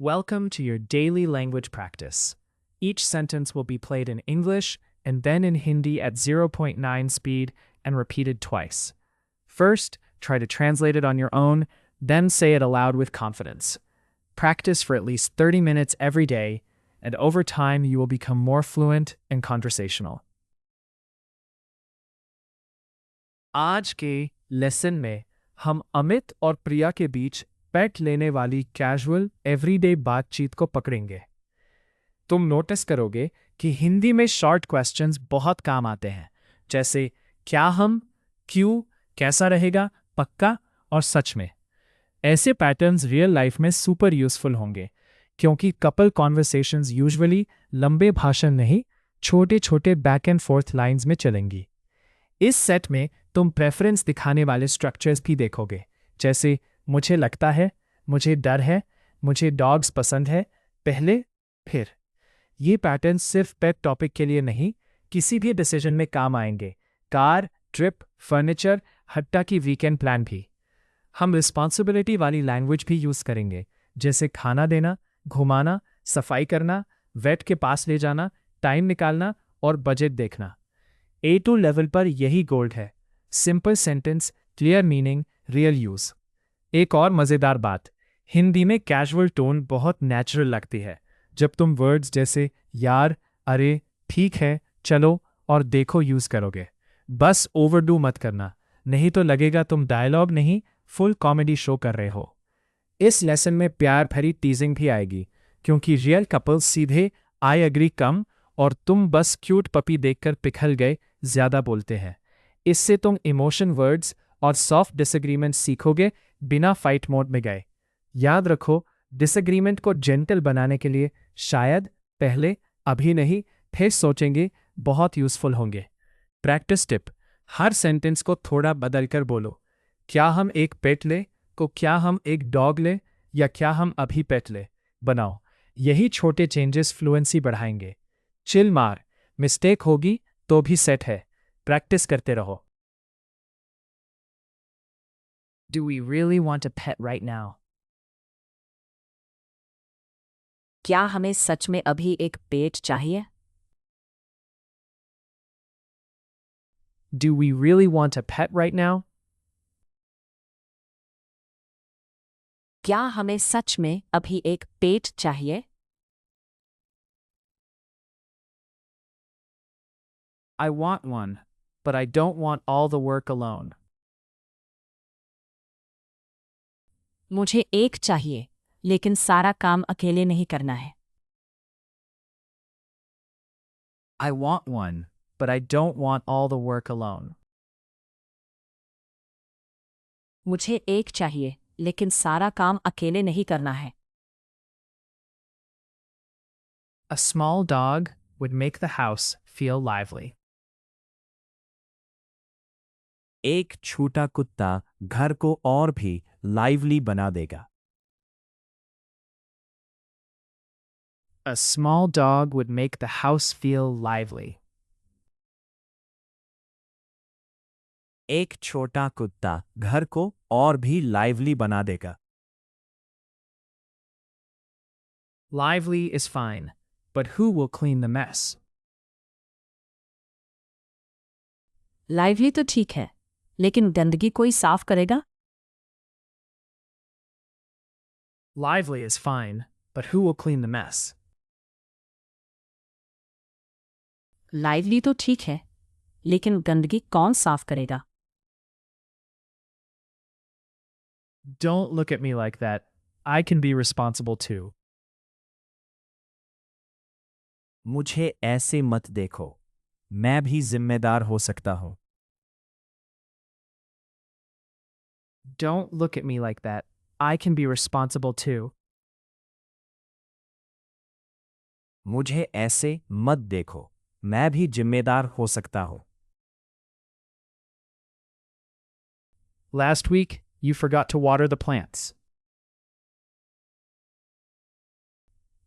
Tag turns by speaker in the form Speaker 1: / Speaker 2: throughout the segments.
Speaker 1: Welcome to your daily language practice. Each sentence will be played in English and then in Hindi at 0.9 speed and repeated twice. First, try to translate it on your own, then say it aloud with confidence. Practice for at least 30 minutes every day, and over time you will become more fluent and conversational. आज के lesson में हम अमित और प्रिया के बीच पेट लेने वाली casual everyday बातचीत को पकड़ेंगे। तुम नोटिस करोगे कि हिंदी में शॉर्ट क्वेश्चंस बहुत काम आते हैं, जैसे क्या हम, क्यों, कैसा रहेगा, पक्का और सच में। ऐसे पैटर्न्स रियल लाइफ में सुपर यूजफुल होंगे, क्योंकि कपल कॉन्वर्सेशंस यूजुअली लंबे भाषण नहीं, छोटे छोटे बैक एंड फोर्थ लाइंस में चलेंगी। इस सेट में तुम प्रेफरेंस दिखाने वाले स्ट्रक्चर्स भी देखोगे, जैसे मुझे लगता है, मुझे डर है, मुझे डॉग्स पसंद है, पहले फिर। ये पैटर्न्स सिर्फ पेट टॉपिक के लिए नहीं, किसी भी डिसीजन में काम आएंगे। कार, ट्रिप, फर्नीचर, हट्टा की वीकेंड प्लान भी। हम रिस्पॉन्सिबिलिटी वाली लैंग्वेज भी यूज़ करेंगे, जैसे खाना देना, घुमाना, सफाई करना, वेट के पास ले जाना, टाइम निकालना और बजट देखना। A2 लेवल पर यही गोल्ड है। Simple sentence, clear meaning, real use. एक और मज़ेदार बात, हिंदी में कैजुअल टोन बहुत नेचुरल लगती है। जब तुम वर्ड्स जैसे यार, अरे, ठीक है, चलो और देखो यूज़ करोगे। बस ओवरडू मत करना, नहीं तो लगेगा तुम डायलॉग नहीं, फुल कॉमेडी शो कर रहे हो। इस लेसन में प्यार भरी टीजिंग भी आएगी, क्योंकि रियल कपल्स सीधे आई एग्री कम और तुम बस क्यूट पपी देखकर पिघल गए ज़्यादा बोलते हैं। इससे तुम इमोशन वर्ड्स और सॉफ्ट डिसएग्रीमेंट सीखोगे बिना फाइट मोड में गए। याद रखो, डिसएग्रीमेंट को जेंटल बनाने के लिए शायद, पहले, अभी नहीं, फिर सोचेंगे बहुत यूजफुल होंगे। प्रैक्टिस टिप, हर सेंटेंस को थोड़ा बदल कर बोलो। क्या हम एक पेट ले को क्या हम एक डॉग ले या क्या हम अभी पेट ले बनाओ। यही छोटे चेंजेस फ्लुएंसी बढ़ाएंगे। चिल मार, मिस्टेक होगी तो भी सेट है। प्रैक्टिस करते रहो। Do we really want a pet right now?
Speaker 2: क्या हमें सच में अभी एक पेट चाहिए?
Speaker 1: Do we really want a pet right now?
Speaker 2: क्या हमें सच में अभी एक पेट चाहिए?
Speaker 1: I want one, but I don't want all the work alone.
Speaker 2: मुझे एक चाहिए, लेकिन सारा काम अकेले नहीं करना है।
Speaker 1: I want one, but I don't want all the work alone.
Speaker 2: मुझे एक चाहिए, लेकिन सारा काम अकेले नहीं करना है।
Speaker 1: A small dog would make the house feel lively.
Speaker 3: एक छोटा कुत्ता घर को और भी लाइवली बना देगा।
Speaker 1: A small dog would make the house feel lively.
Speaker 3: एक छोटा कुत्ता घर को और भी लाइवली बना देगा।
Speaker 1: Lively is fine, but who will clean the mess?
Speaker 2: Lively तो ठीक है, लेकिन गंदगी कोई साफ करेगा?
Speaker 1: Lively is fine, but who will clean the mess?
Speaker 2: Lively तो ठीक है, लेकिन गंदगी कौन साफ करेगा?
Speaker 1: Don't look at me like that. I can be responsible too.
Speaker 3: मुझे ऐसे मत देखो, मैं भी जिम्मेदार हो सकता हूँ।
Speaker 1: Don't look at me like that. I can be responsible too.
Speaker 3: मुझे ऐसे मत देखो, मैं भी जिम्मेदार हो सकता हूँ।
Speaker 1: Last week, you forgot to water the plants.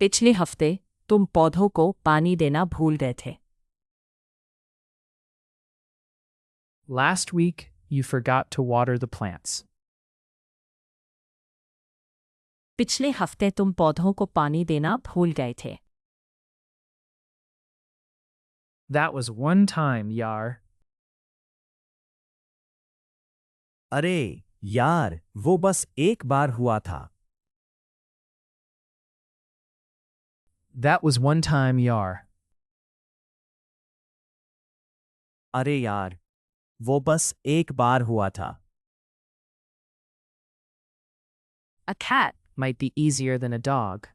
Speaker 2: पिछले हफ्ते तुम पौधों को पानी देना भूल गए थे।
Speaker 1: Last week, you forgot to water the plants.
Speaker 2: पिछले हफ्ते तुम पौधों को पानी देना भूल गए थे।
Speaker 1: That was one time, yaar.
Speaker 3: अरे यार, वो बस एक बार हुआ था।
Speaker 1: That was one time, yaar.
Speaker 3: अरे यार, वो बस एक बार हुआ था।
Speaker 1: A cat might be easier than a dog.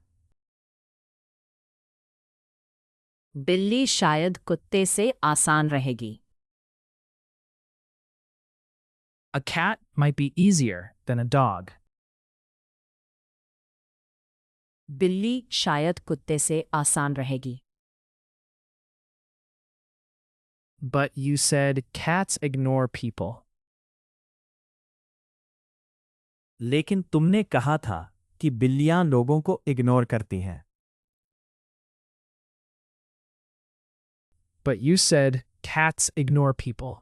Speaker 2: बिल्ली शायद कुत्ते से आसान रहेगी।
Speaker 1: A cat might be easier than a dog.
Speaker 2: बिल्ली शायद कुत्ते से आसान रहेगी।
Speaker 1: But you said cats ignore people.
Speaker 3: लेकिन तुमने कहा था कि बिल्लियां लोगों को इग्नोर करती हैं।
Speaker 1: But you said cats ignore people.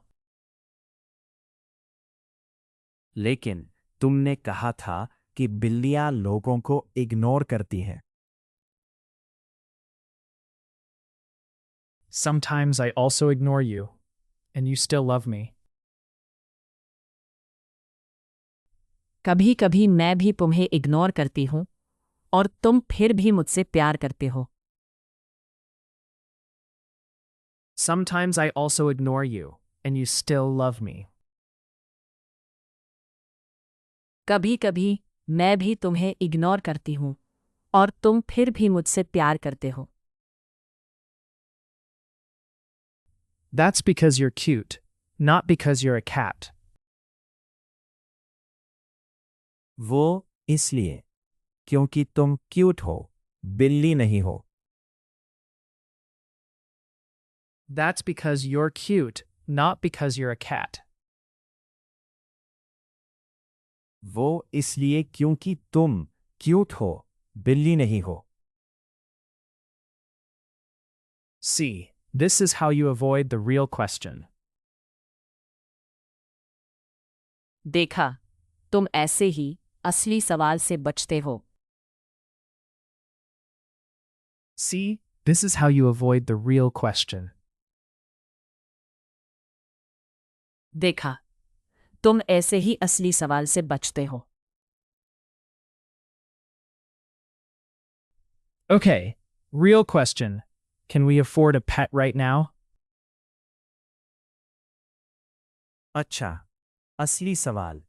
Speaker 3: लेकिन तुमने कहा था कि बिल्लियां लोगों को इग्नोर करती हैं।
Speaker 1: Sometimes I also ignore you, and you still love me.
Speaker 2: कभी कभी मैं भी तुम्हें इग्नोर करती हूँ और तुम फिर भी मुझसे प्यार करते हो।
Speaker 1: Sometimes I also ignore you, and you still love me.
Speaker 2: कभी कभी मैं भी तुम्हें इग्नोर करती हूँ और तुम फिर भी मुझसे प्यार करते हो।
Speaker 1: That's because you're cute, not because you're a cat.
Speaker 3: वो इसलिए क्योंकि तुम क्यूट हो, बिल्ली नहीं हो।
Speaker 1: That's because you're cute, not because you're a cat.
Speaker 3: वो इसलिए क्योंकि तुम क्यूट हो, बिल्ली नहीं हो।
Speaker 1: See, this is how you avoid the real question.
Speaker 2: देखा, तुम ऐसे ही असली सवाल से बचते हो।
Speaker 1: See, this is how you avoid the real question.
Speaker 2: देखा, तुम ऐसे ही असली सवाल से बचते हो।
Speaker 1: Okay, real question. Can we afford a pet right now?
Speaker 3: अच्छा, असली सवाल,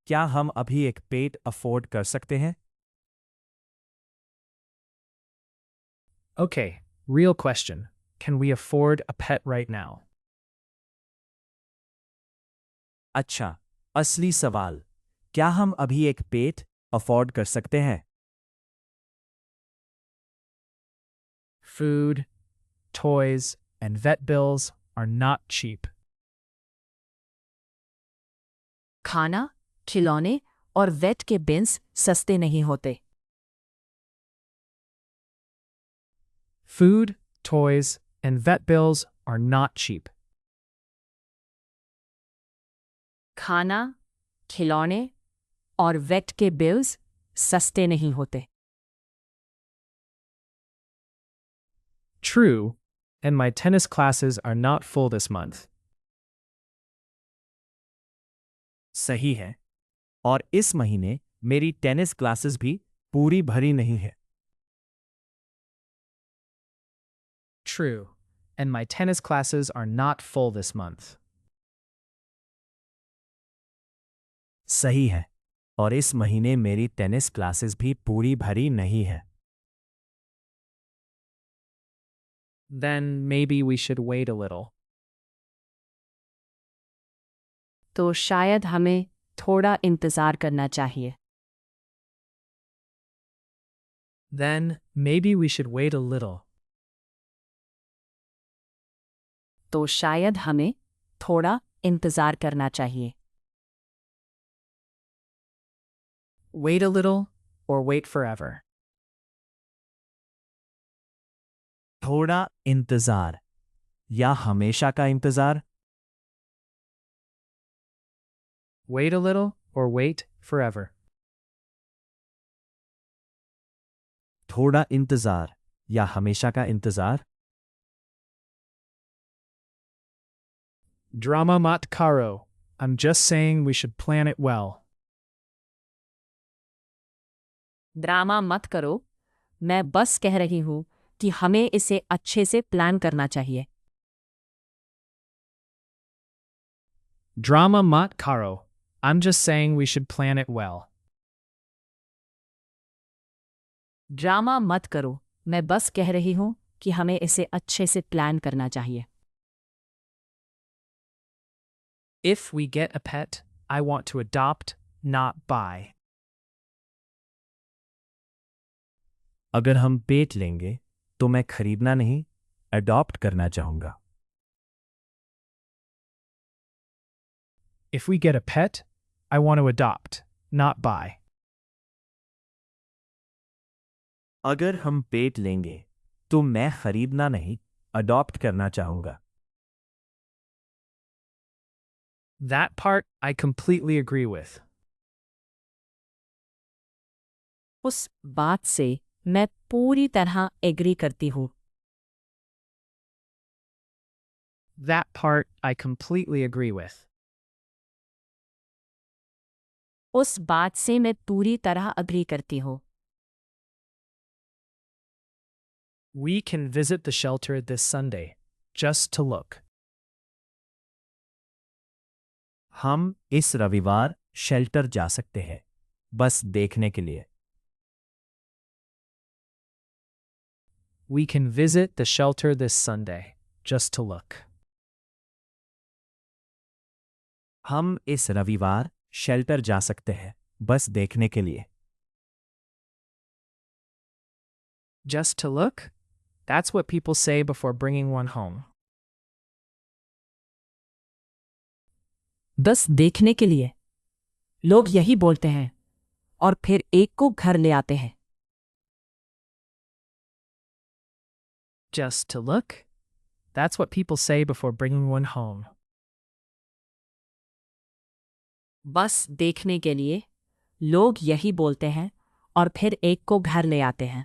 Speaker 3: क्या हम अभी एक पेट अफोर्ड कर सकते हैं?
Speaker 1: Okay, real question. Can we afford a pet right now?
Speaker 3: अच्छा, असली सवाल, क्या हम अभी एक पेट अफोर्ड कर सकते हैं?
Speaker 1: Food, toys, and vet bills are not cheap.
Speaker 2: खाना, खिलौने और वेट के बिल्स सस्ते नहीं होते।
Speaker 1: Food, toys, and vet bills are not cheap.
Speaker 2: खाना, खिलौने और वेट के बिल्स सस्ते नहीं होते।
Speaker 1: True, and my tennis classes are not full this month.
Speaker 3: सही है, और इस महीने मेरी टेनिस क्लासेस भी पूरी भरी नहीं है।
Speaker 1: True, and my tennis classes are not full this month.
Speaker 3: सही है, और इस महीने मेरी टेनिस क्लासेस भी पूरी भरी नहीं है।
Speaker 1: Then maybe we should wait a little.
Speaker 2: तो शायद हमें थोड़ा इंतज़ार करना चाहिए।
Speaker 1: Then maybe we should wait a little.
Speaker 2: तो शायद हमें थोड़ा इंतज़ार करना चाहिए।
Speaker 1: Wait a little or wait forever.
Speaker 3: थोड़ा इंतज़ार या हमेशा का इंतज़ार?
Speaker 1: Wait a little or wait forever.
Speaker 3: थोड़ा इंतज़ार या हमेशा का इंतज़ार?
Speaker 1: Drama mat karo. I'm just saying we should plan it well.
Speaker 2: Drama मत करो, मैं बस कह रही हूँ कि हमें इसे अच्छे से प्लान करना चाहिए।
Speaker 1: Drama mat karo. I'm just saying we should plan it well.
Speaker 2: Drama मत करो, मैं बस कह रही हूँ कि हमें इसे अच्छे से प्लान करना चाहिए।
Speaker 1: If we get a pet, I want to adopt, not buy.
Speaker 3: अगर हम पेट लेंगे तो मैं खरीदना नहीं, अडॉप्ट करना चाहूँगा।
Speaker 1: If we get a pet, I want to adopt, not buy.
Speaker 3: अगर हम पेट लेंगे तो मैं खरीदना नहीं, अडॉप्ट करना चाहूँगा।
Speaker 1: That part I completely agree with.
Speaker 2: उस बात से मैं पूरी तरह एग्री करती हूँ।
Speaker 1: That part I completely agree with.
Speaker 2: उस बात से मैं पूरी तरह अग्री करती हूँ।
Speaker 1: We can visit the shelter this Sunday, just to look.
Speaker 3: हम इस रविवार शेल्टर जा सकते हैं, बस देखने के लिए।
Speaker 1: We can visit the shelter this Sunday, just to look.
Speaker 3: हम इस रविवार शेल्टर जा सकते हैं, बस देखने के लिए।
Speaker 1: Just to look? That's what people say before bringing one home.
Speaker 2: बस देखने के लिए लोग यही बोलते हैं और फिर एक को घर ले आते हैं।
Speaker 1: Just to look? That's what people say before bringing one home.
Speaker 2: बस देखने के लिए लोग यही बोलते हैं और फिर एक को घर ले आते हैं।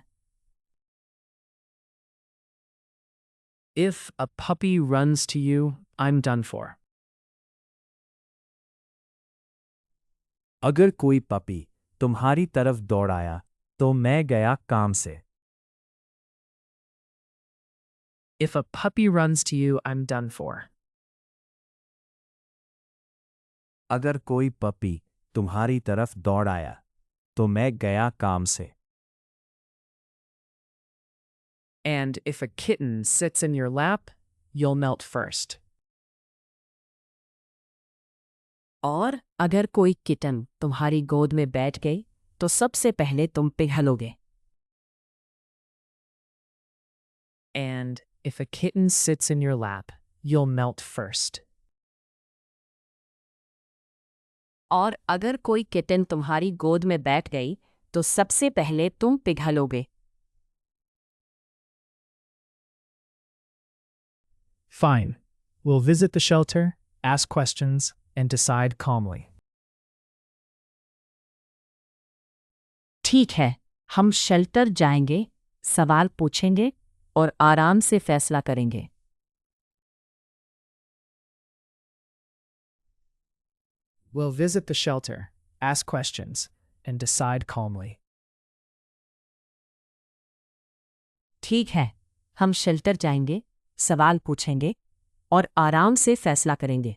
Speaker 1: If a puppy runs to you, I'm done for.
Speaker 3: अगर कोई पपी तुम्हारी तरफ दौड़ आया तो मैं गया काम से।
Speaker 1: If a puppy runs to you, I'm done for.
Speaker 3: अगर कोई पपी तुम्हारी तरफ दौड़ आया तो मैं गया काम से।
Speaker 1: And if a kitten sits in your lap, you'll melt first.
Speaker 2: और अगर कोई किटन तुम्हारी गोद में बैठ गई तो सबसे पहले तुम पिघलोगे।
Speaker 1: And if a kitten sits in your lap, you'll melt first.
Speaker 2: और अगर कोई किटन तुम्हारी गोद में बैठ गई तो सबसे पहले तुम पिघलोगे।
Speaker 1: Fine. We'll visit the shelter, ask questions, and decide calmly.
Speaker 2: ठीक है, हम शेल्टर जाएंगे, सवाल पूछेंगे और आराम से फैसला करेंगे।
Speaker 1: We'll visit the shelter, ask questions, and decide calmly.
Speaker 2: ठीक है, हम शेल्टर जाएंगे, सवाल पूछेंगे और आराम से फैसला करेंगे।